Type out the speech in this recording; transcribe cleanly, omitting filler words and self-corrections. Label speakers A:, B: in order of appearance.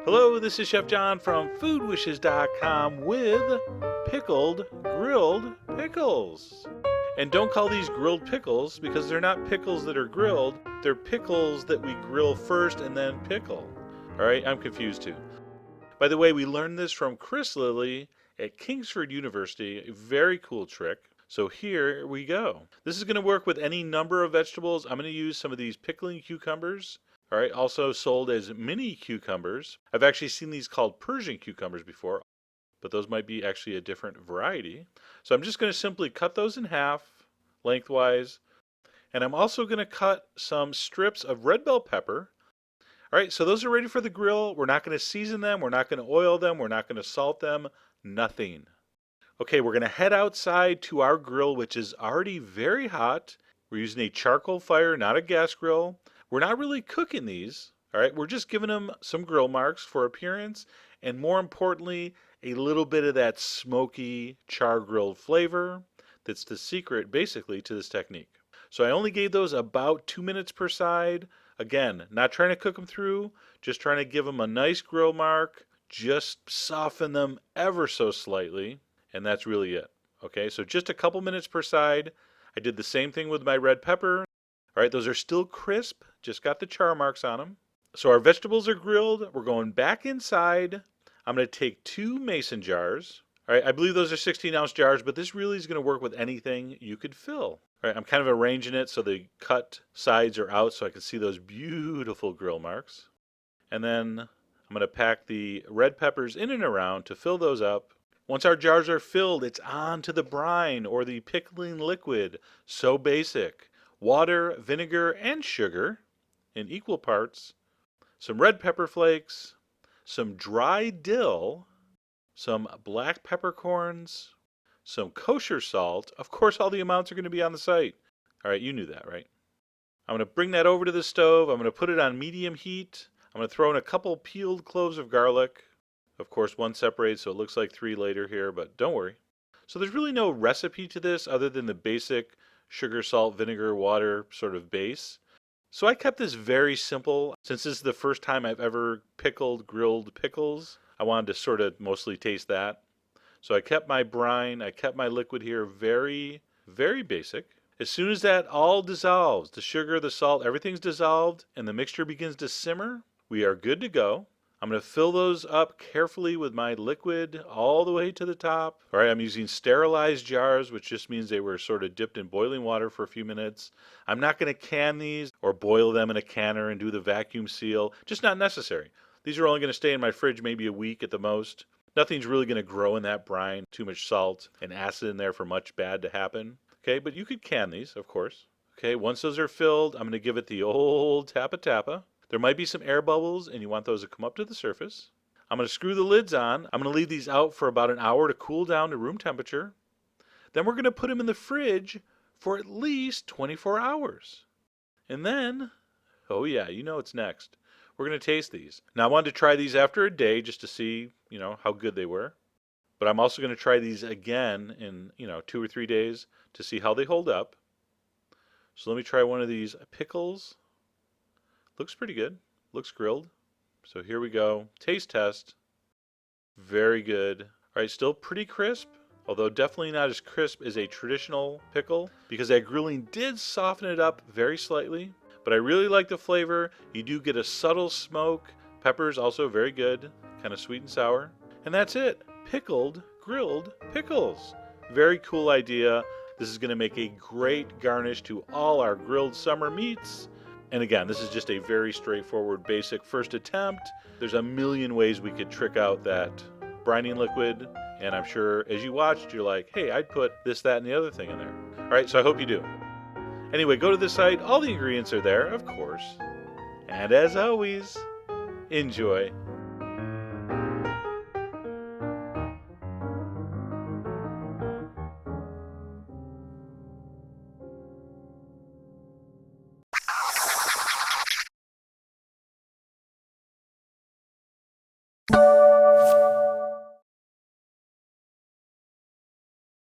A: Hello, this is Chef John from Foodwishes.com with Pickled Grilled Pickles. And don't call these grilled pickles because they're not pickles that are grilled. They're pickles that we grill first and then pickle. All right, I'm confused too. By the way, we learned this from Chris Lilly at Kingsford University. A very cool trick. So here we go. This is going to work with any number of vegetables. I'm going to use some of these pickling cucumbers. All right, also sold as mini cucumbers. I've actually seen these called Persian cucumbers before, but those might be actually a different variety. So I'm just going to simply cut those in half lengthwise. And I'm also going to cut some strips of red bell pepper. All right, so those are ready for the grill. We're not going to season them. We're not going to oil them. We're not going to salt them. Nothing. Okay, we're going to head outside to our grill, which is already very hot. We're using a charcoal fire, not a gas grill. We're not really cooking these, all right? We're just giving them some grill marks for appearance and, more importantly, a little bit of that smoky char-grilled flavor that's the secret, basically, to this technique. So I only gave those about 2 minutes per side. Again, not trying to cook them through, just trying to give them a nice grill mark, just soften them ever so slightly, and that's really it. Okay, so just a couple minutes per side. I did the same thing with my red pepper. All right, those are still crisp, just got the char marks on them. So our vegetables are grilled. We're going back inside. I'm going to take 2 mason jars. All right, I believe those are 16-ounce jars, but this really is going to work with anything you could fill. All right, I'm kind of arranging it so the cut sides are out so I can see those beautiful grill marks. And then I'm going to pack the red peppers in and around to fill those up. Once our jars are filled, it's on to the brine or the pickling liquid. So basic. Water, vinegar, and sugar in equal parts, some red pepper flakes, some dry dill, some black peppercorns, some kosher salt. Of course, all the amounts are going to be on the site. All right, you knew that, right? I'm going to bring that over to the stove. I'm going to put it on medium heat. I'm going to throw in a couple peeled cloves of garlic. Of course, one separates, so it looks like 3 later here, but don't worry. So there's really no recipe to this other than the basic sugar, salt, vinegar, water sort of base. So I kept this very simple. Since this is the first time I've ever pickled grilled pickles, I wanted to sort of mostly taste that. So I kept my brine, I kept my liquid here very, very basic. As soon as that all dissolves, the sugar, the salt, everything's dissolved, and the mixture begins to simmer, we are good to go. I'm going to fill those up carefully with my liquid all the way to the top. All right, I'm using sterilized jars, which just means they were sort of dipped in boiling water for a few minutes. I'm not going to can these or boil them in a canner and do the vacuum seal. Just not necessary. These are only going to stay in my fridge maybe a week at the most. Nothing's really going to grow in that brine. Too much salt and acid in there for much bad to happen. Okay, but you could can these, of course. Okay, once those are filled, I'm going to give it the old tappa-tappa. There might be some air bubbles and you want those to come up to the surface. I'm going to screw the lids on. I'm going to leave these out for about an hour to cool down to room temperature. Then we're going to put them in the fridge for at least 24 hours. And then, oh yeah, you know what's next. We're going to taste these. Now I wanted to try these after a day just to see, how good they were. But I'm also going to try these again in, 2 or 3 days to see how they hold up. So let me try one of these pickles. Looks pretty good. Looks grilled. So here we go. Taste test. Very good. All right, still pretty crisp, although definitely not as crisp as a traditional pickle because that grilling did soften it up very slightly. But I really like the flavor. You do get a subtle smoke. Pepper's also very good, kind of sweet and sour. And that's it. Pickled grilled pickles. Very cool idea. This is going to make a great garnish to all our grilled summer meats. And again, this is just a very straightforward, basic first attempt. There's a million ways we could trick out that brining liquid. And I'm sure as you watched, you're like, hey, I'd put this, that, and the other thing in there. All right, so I hope you do. Anyway, go to the site. All the ingredients are there, of course. And as always, enjoy.